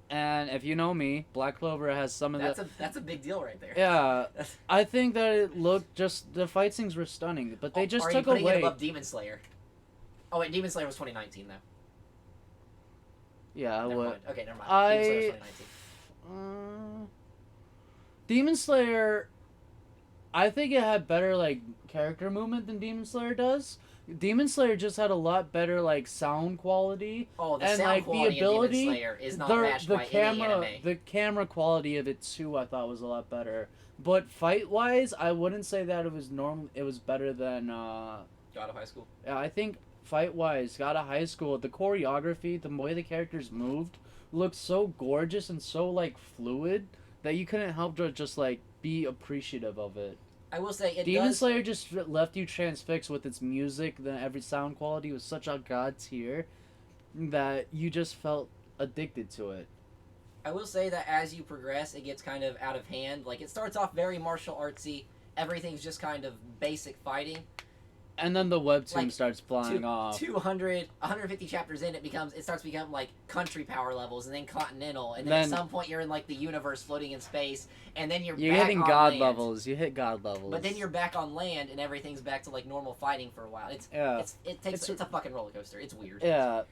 And if you know me, Black Clover has some of That's a big deal right there. Yeah, I think that it looked the fight scenes were stunning, but they just took away. Are you putting it above Demon Slayer? Oh wait, Demon Slayer was 2019 though. Yeah, I would. Okay, never mind. Demon Slayer was 2019. Demon Slayer, I think it had better like character movement than Demon Slayer does. Demon Slayer just had a lot better like sound quality. Oh, the sound quality of Demon Slayer is not matched by any anime. The camera quality of it too, I thought was a lot better. But fight wise, I wouldn't say that it was normal. It was better than God of High School. Yeah, I think fight-wise, got a high school. The choreography, the way the characters moved, looked so gorgeous and so, like, fluid that you couldn't help but just, like, be appreciative of it. I will say it Demon does. Slayer just left you transfixed with its music. Every sound quality was such a god tier that you just felt addicted to it. I will say that as you progress, it gets kind of out of hand. Like, it starts off very martial artsy. Everything's just kind of basic fighting. And then the webtoon Like, starts flying off. 150 chapters in, it starts becoming like country power levels, and then continental, and then at some point you're in like the universe floating in space, and then you're back hitting on god land. levels. You hit god levels. But then you're back on land, and everything's back to like normal fighting for a while. It's a fucking roller coaster. It's weird. Yeah.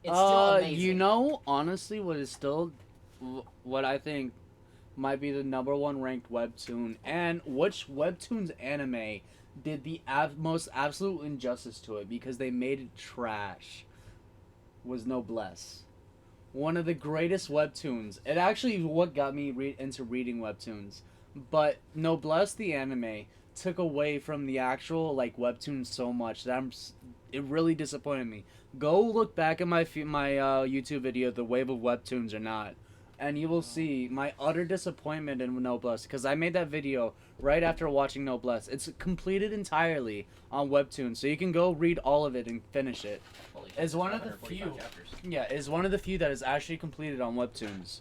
It's still amazing. You know, honestly, what I think might be the #1 ranked webtoon, and which webtoon's anime did the most absolute injustice to it because they made it trash, was Noblesse. One of the greatest webtoons. It actually what got me into reading webtoons. But Noblesse the anime took away from the actual like webtoon so much that it really disappointed me. Go look back at my YouTube video, The Wave of Webtoons or Not, and you will see my utter disappointment in Noblesse, because I made that video right after watching Noblesse. It's completed entirely on Webtoon, so you can go read all of it and finish it. It's one of the few. Yeah, it's one of the few that is actually completed on Webtoons,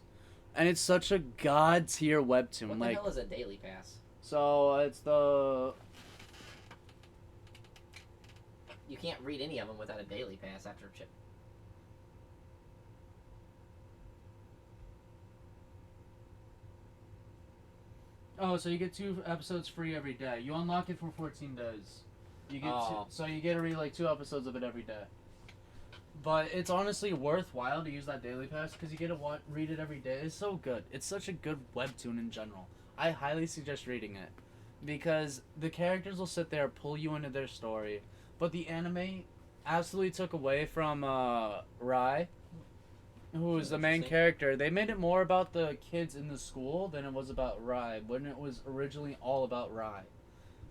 and it's such a god tier webtoon. What the hell is a daily pass? So it's the. You can't read any of them without a daily pass after chip. Oh, so you get 2 episodes free every day. You unlock it for 14 days. You get so you get to read like 2 episodes of it every day. But it's honestly worthwhile to use that daily pass because you get to read it every day. It's so good. It's such a good webtoon in general. I highly suggest reading it because the characters will sit there, pull you into their story. But the anime absolutely took away from Rai, who is the main character. They made it more about the kids in the school than it was about Rai, when it was originally all about Rai.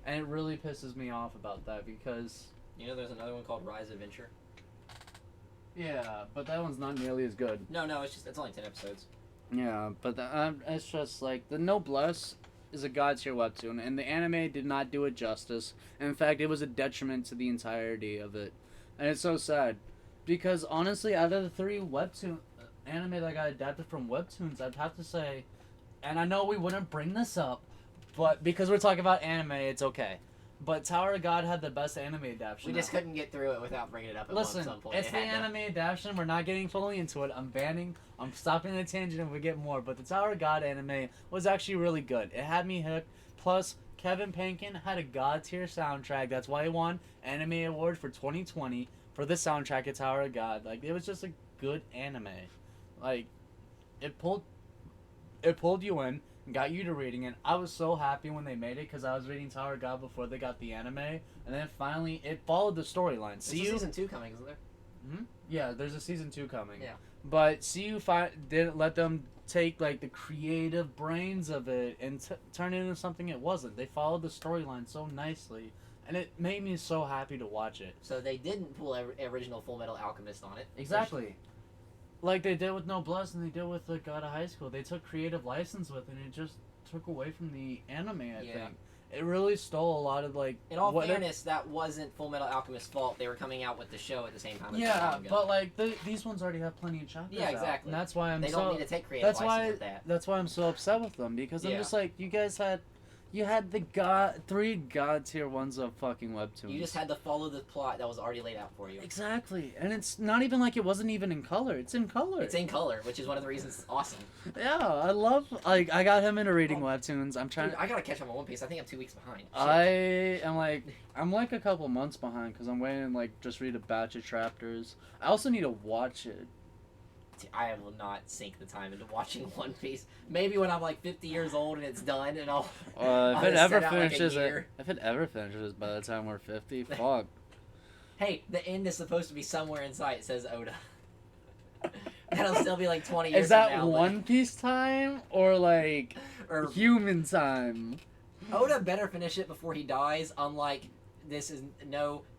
And it really pisses me off about that because... You know there's another one called Rise Adventure? Yeah, but that one's not nearly as good. No, it's only 10 episodes. Yeah, but it's just like, the Noblesse is a god tier webtoon, and the anime did not do it justice. In fact, it was a detriment to the entirety of it. And it's so sad. Because honestly, out of the 3 webtoon anime that got adapted from webtoons, I'd have to say, and I know we wouldn't bring this up, but because we're talking about anime, it's okay. But Tower of God had the best anime adaptation. We just couldn't get through it without bringing it up at some point. It's the anime adaptation. We're not getting fully into it. I'm stopping the tangent if we get more. But the Tower of God anime was actually really good. It had me hooked. Plus, Kevin Pankin had a god tier soundtrack. That's why he won Anime Award for 2020 for the soundtrack of Tower of God. Like, it was just a good anime. Like, it pulled you in. Got you to reading it. I was so happy when they made it because I was reading Tower of God before they got the anime, and then finally it followed the storyline. There's a season 2 coming, isn't there? Mm-hmm. Yeah, there's a season 2 coming. Yeah. But CU didn't let them take like the creative brains of it and turn it into something it wasn't. They followed the storyline so nicely, and it made me so happy to watch it. So they didn't pull original Full Metal Alchemist on it. Exactly. Like they did with Noblesse and they did with the God of High School. They took creative license with it and it just took away from the anime, I think. It really stole a lot of like... In all fairness, that wasn't Full Metal Alchemist's fault. They were coming out with the show at the same time. Yeah, but like these ones already have plenty of chapters out, exactly. and that's why they don't need to take creative license with that. That's why I'm so upset with them because I'm just like, you guys had... You had the 3 god tier ones of fucking webtoons. You just had to follow the plot that was already laid out for you. Exactly. And it's not even like it wasn't even in color. It's in color. It's in color, which is one of the reasons it's awesome. Yeah, I love... Like, I got him into reading webtoons. I'm trying... Dude, I gotta catch up on One Piece. I think I'm 2 weeks behind. I'm like a couple months behind because I'm waiting to like just read a batch of chapters. I also need to watch it. I will not sink the time into watching One Piece. Maybe when I'm like 50 years old and it's done and I'll... if it ever finishes by the time we're 50, fuck. Hey, the end is supposed to be somewhere in sight, says Oda. That'll still be like 20 years Is that from now, One Piece time or like human time? Oda better finish it before he dies, unlike this is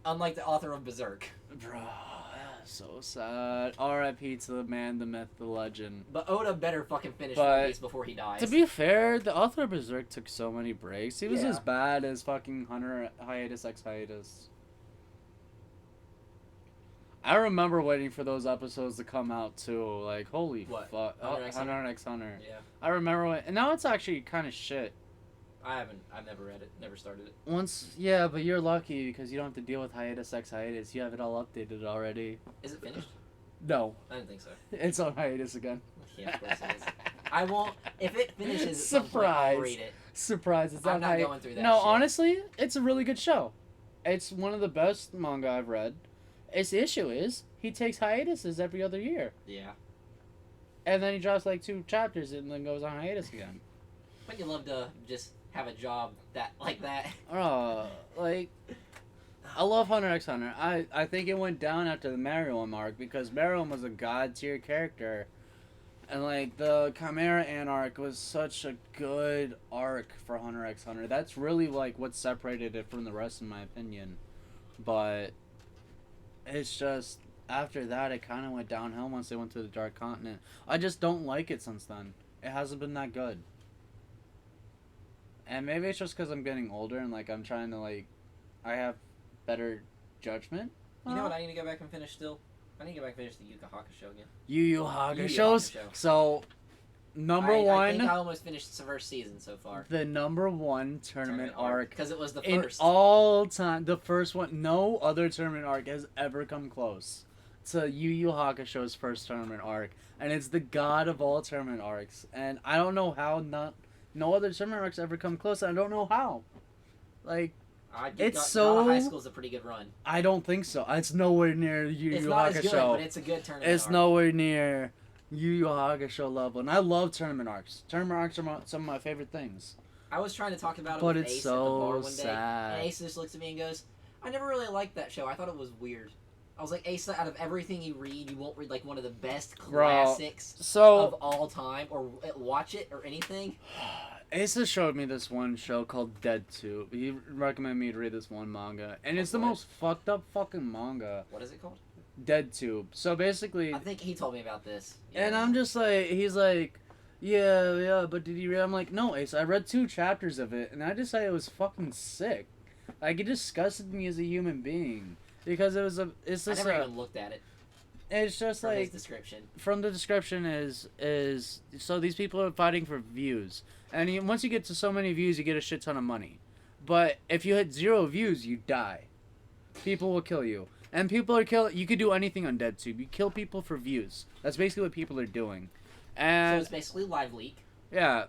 unlike the author of Berserk. Bro, so sad. R.I.P. to the man, the myth, the legend. But Oda better fucking finish But One Piece before he dies. To be fair, the author of Berserk took so many breaks. He was Yeah. as bad as fucking Hunter hiatus x hiatus. I remember waiting for those episodes to come out too. Like, holy What? fuck. Hunter x Hunter? Hunter x Hunter. Yeah. I remember when, and now it's actually kind of shit. I've never read it. Never started it. Yeah, but you're lucky because you don't have to deal with hiatus x hiatus. You have it all updated already. Is it finished? No, I didn't think so. it's on hiatus again. Yeah, of course it is. I won't. If it finishes, at some point, I'll Surprise. read it. Surprise! It's I'm on not hiatus. going through that No, shit. honestly, it's a really good show. It's one of the best manga I've read. Its issue is he takes hiatuses every other year, Yeah. and then he drops like 2 chapters and then goes on hiatus again. Wouldn't you love to just have a job like that? Like, I love Hunter x Hunter. I think it went down after the Meruem arc because Meruem was a god tier character, and like the Chimera Ant arc was such a good arc for Hunter x Hunter. That's really like what separated it from the rest, in my opinion. But it's just after that it kind of went downhill once they went to the Dark Continent. I just don't like it since then. It hasn't been that good. And maybe it's just because I'm getting older and like I'm trying to like, I have better judgment. You know what I need to go back and finish still? I need to go back and finish the Yu Yu Hakusho again. Yu Yu Hakusho's. Hakusho. So, number I one, think I almost finished the first season so far. the number one tournament arc Because it was the in first. all time. The first one. No other tournament arc has ever come close to Yu Yu Hakusho's first tournament arc, and it's the god of all tournament arcs. And I don't know how no other tournament arcs ever come close. I don't know how. Like, High School's a pretty good run. I don't think so. It's nowhere near Yu It's Yu not as good, Hakusho. but it's a good tournament It's arc. nowhere near Yu Yu Hakusho level, and I love tournament arcs. Tournament arcs are some of my favorite things. I was trying to talk about it But with it's Ace at the bar so one day, sad. and Ace just looks at me and goes, "I never really liked that show. I thought it was weird." I was like, "Ace, out of everything you read, you won't read like one of the best classics of So all time, or watch it, or anything." Asa showed me this one show called Dead Tube. He recommended me to read this one manga, and it's the What? most fucked up fucking manga. What is it called? Dead Tube. So basically, I think he told me about this. and Yeah. I'm just like, he's like, yeah, but did you read? I'm like, no, Ace, I read 2 chapters of it, and I decided it was fucking sick. Like, it disgusted me as a human being. Because it's I just never even looked at it. it's just From his like, description. from the description is, so these people are fighting for views. And once you get to so many views, you get a shit ton of money. But if you hit 0 views, you die. People will kill you. And people are you could do anything on DeadTube. You kill people for views. That's basically what people are doing. So And it's basically Live Leak. yeah.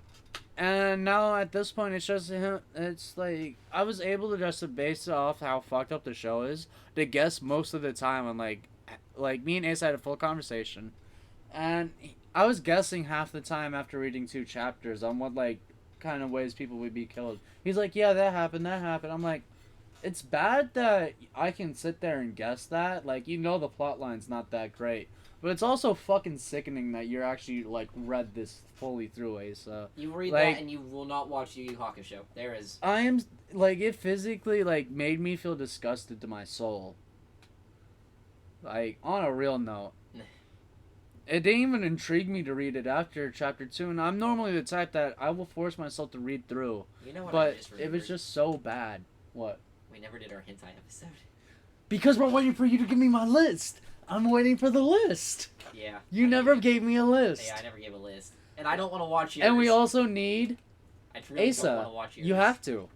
And now at this point, it's just it's like I was able to just base it off how fucked up the show is to guess most of the time on like me and Ace had a full conversation, and I was guessing half the time after reading 2 chapters on what like kind of ways people would be killed. He's like, yeah, that happened. I'm like, it's bad that I can sit there and guess that. Like, you know, the plot line's not that great. But it's also fucking sickening that you're actually, like, read this fully through, Asa. You read Like- that and you will not watch Yu Yu Hakusho. There is. I am, like, it physically, like, made me feel disgusted to my soul. Like, on a real note. It didn't even intrigue me to read it after chapter 2, and I'm normally the type that I will force myself to read through. You know what I But just it remembered? was just so bad. What? We never did our hentai episode. Because we're waiting for you to give me my list. I'm waiting for the list. Yeah. You I never did. gave me a list. Yeah, I never gave a list. And I don't want to watch yours. And we also need I really don't want Asa. to watch yours. You have to.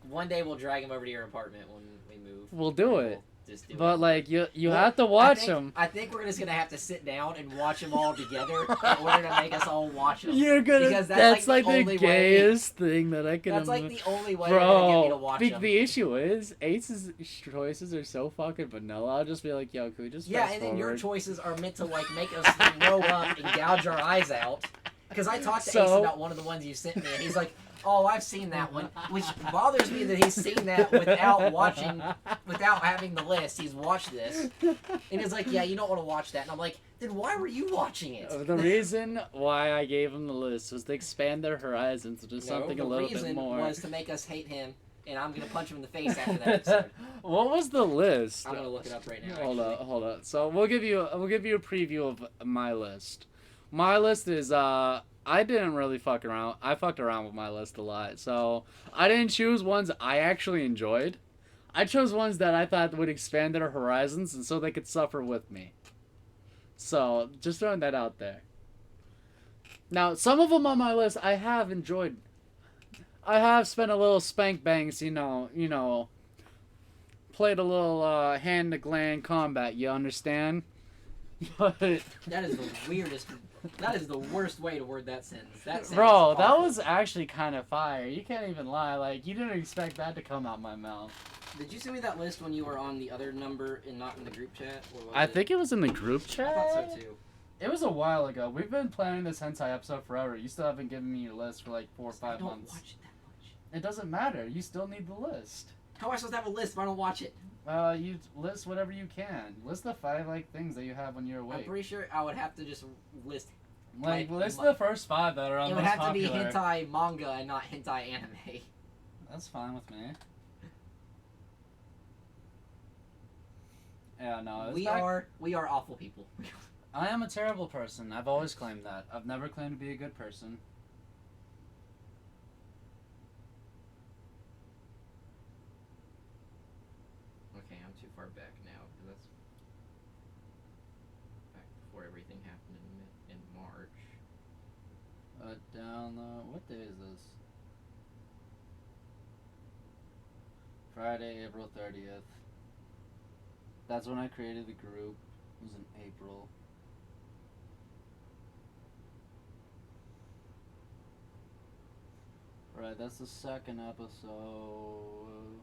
One day we'll drag him over to your apartment when we move. We'll do And it. we'll just do But it. like you Well, have to watch them. I think we're just gonna have to sit down and watch them all together in order to make us all watch them. You're gonna. Because That's like the the only way- gayest thing that I can. That's like the only way they're gonna get me to Bro, watch the, them. the issue is Ace's choices are so fucking vanilla. I'll just be like, yo, can we just Yeah, fast and then your forward? choices are meant to like make us throw up and gouge our eyes out. Because I talked to Ace So- about one of the ones you sent me, and he's like, "Oh, I've seen that one," which bothers me that he's seen that without having the list. He's watched this, and he's like, "Yeah, you don't want to watch that," and I'm like, "Then why were you watching it?" The reason why I gave him the list was to expand their horizons to do something the a little reason bit more. was to make us hate him and I'm gonna punch him in the face after that episode. What was the list? I'm gonna look it up right now. Hold on. So we'll give you a preview of my list. My list is I didn't really fuck around. I fucked around with my list a lot. So I didn't choose ones I actually enjoyed. I chose ones that I thought would expand their horizons and so they could suffer with me. So just throwing that out there. Now, some of them on my list I have enjoyed. I have spent a little spank bangs, you know, played a little hand-to-gland combat, you understand? But that is the weirdest. That is the worst way to word that sentence. That sentence bro, is that awful. was actually kind of fire. You can't even lie. Like, you didn't expect that to come out my mouth. Did you send me that list when you were on the other number and not in the group chat? Or was I think it was in the group I chat. thought so too. It was a while ago. We've been planning this hentai episode forever. You still haven't given me your list for like 4 or 5 I don't months. watch it that much. It doesn't matter. You still need the list. How am I supposed to have a list if I don't watch it? You list whatever you can. List the 5 like things that you have when you're I'm awake. pretty sure I would have to just list. Like like, list the first 5 that are on It would most have popular. to be hentai manga and not hentai anime. That's fine with me. Yeah, no. We are awful people. I am a terrible person. I've always claimed that. I've never claimed to be a good person. Okay, I'm too far back now because that's back before everything happened in March. Download. What day is this? Friday, April 30th. That's when I created the group. It was in April. Right, that's the second episode.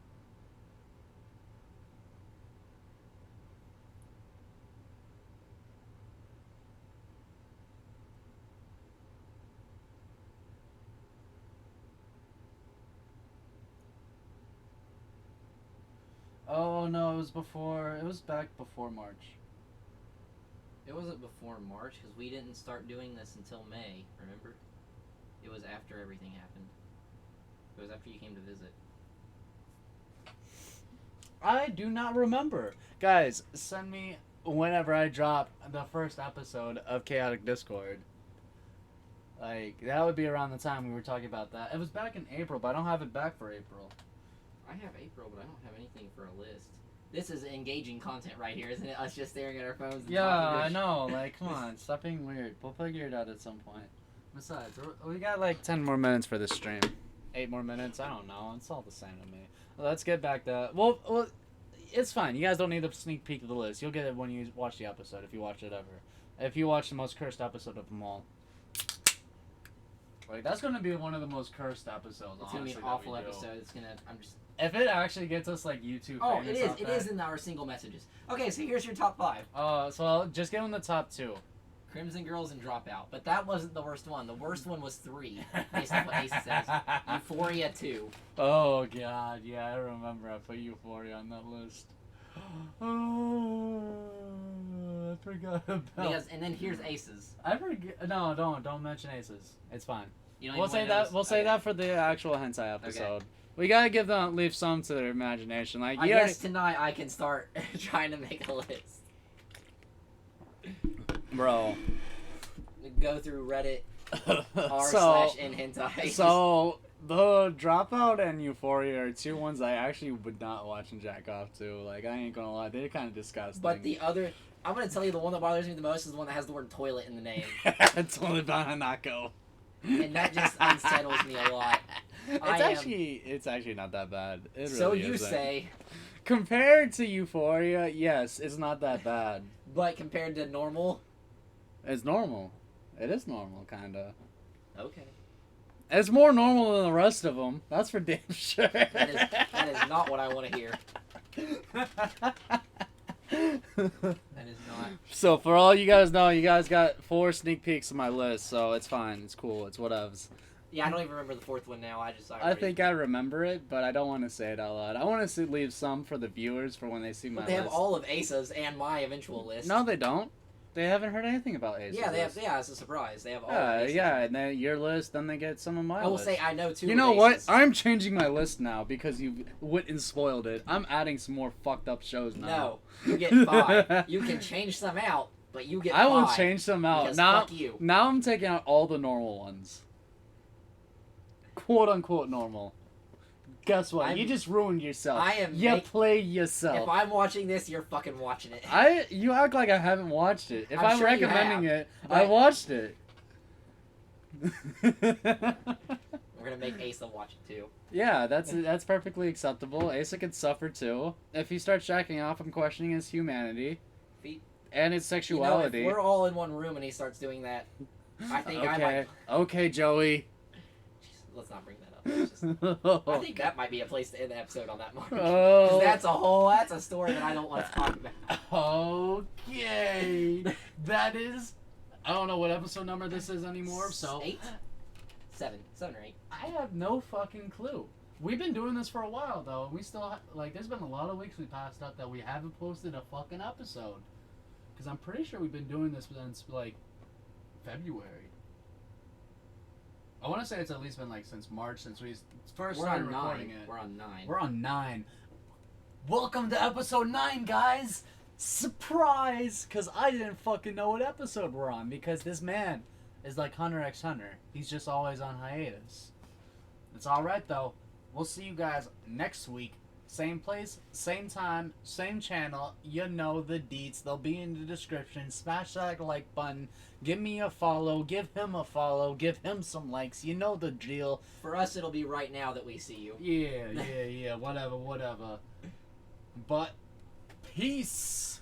Oh no, it was before. It was back before March. It wasn't before March because we didn't start doing this until May. Remember? It was after everything happened. It was after you came to visit. I do not remember. Guys, send me whenever I drop the first episode of Chaotic Discord. Like, that would be around the time we were talking about that. It was back in April, but I don't have it back for April. I have April, but I don't have anything for a list. This is engaging content right here, isn't it? Us just staring at our phones and Yeah, talking I to know. Like, come on. Stop being weird. We'll figure it out at some point. Besides, we got like 10 more minutes for this stream. 8 more minutes? I don't know. It's all the same to me. Well, let's get back to... Well, it's fine. You guys don't need a sneak peek of the list. You'll get it when you watch the episode, if you watch it ever. If you watch the most cursed episode of them all. Like, that's going to be one of the most cursed episodes, It's gonna be an awful episode. It's gonna. I'm just. If it actually gets us, like, YouTube Oh, famous it is. out It there. is in our single messages. Okay, so here's your top 5. So I'll just give them the top 2. Crimson Girls and Dropout. But that wasn't the worst one. The worst one was 3, based on what Ace says. Euphoria 2. Oh, God. Yeah, I remember I put Euphoria on that list. Oh, I forgot about... Because, and then here's Aces. I forget... No, don't mention Aces. It's fine. You don't We'll even say wanna that. know We'll this? say Okay. that for the actual hentai episode. We gotta leave some to their imagination. Like, I you already... guess tonight I can start trying to make a list. Bro. Go through Reddit r So... slash in hentai. So, the Dropout and Euphoria are 2 ones I actually would not watch and jack off to. Like, I ain't gonna lie, they're kind of disgusting. But the other, I'm gonna tell you, the one that bothers me the most is the one that has the word toilet in the name, It's only about Hanako. and that just unsettles me a lot. It's actually not that bad. It So really you isn't. say, Compared to Euphoria, yes, it's not that bad. but compared to normal, It's normal. It is normal, kinda. okay, It's more normal than the rest of them. That's for damn sure. that is not what I want to hear. That is not. So for all you guys know, you guys got 4 sneak peeks of my list, so it's fine. It's cool. It's whatevs. Yeah, I don't even remember the 4th one now. I think I remember it, but I don't want to say it out loud. I want to leave some for the viewers for when they see my But they have list. all of Asa's and my eventual list. No, they don't. They haven't heard anything about Ace's Yeah, they have. list. Yeah, it's a surprise. They have all. of Ace's. Yeah, and then your list, then they get some of my I will list. say I know two. You of know what? Ace's. I'm changing my list now because you went and spoiled it. I'm adding some more fucked up shows now. No, you get 5. You can change some out, but you get 5. I will change some out. Because Now, fuck you. now I'm taking out all the normal ones. Quote unquote normal. Guess what? You just ruined yourself. I am You make- play yourself. If I'm watching this, you're fucking watching it. You act like I haven't watched it. If I'm I'm sure you recommending have, it, I but- watched it. We're gonna make Asa watch it too. Yeah, that's perfectly acceptable. Asa could suffer too. If he starts jacking off, I'm questioning his humanity He- and his sexuality. You know, if we're all in one room and he starts doing that, I think I might. Okay, Joey. Let's not bring that up. It's just- I think that might be a place to end the episode on that mark. 'Cause Oh. that's a story that I don't want to talk about. Okay. That is. I don't know what episode number this is anymore, so. 8? 7 or 8. I have no fucking clue. We've been doing this for a while, though. We still, there's been a lot of weeks we passed up that we haven't posted a fucking episode. Because I'm pretty sure we've been doing this since, February. I want to say it's at least been, since March, since we first We're started on recording 9. it. We're on 9. We're on 9. Welcome to episode 9, guys! Surprise! Because I didn't fucking know what episode we're on, because this man is like Hunter x Hunter. He's just always on hiatus. It's alright, though. We'll see you guys next week. Same place, same time, same channel. You know the deets. They'll be in the description. Smash that like button. Give me a follow. Give him a follow. Give him some likes. You know the deal. For us, it'll be right now that we see you. Yeah. Whatever. But, peace.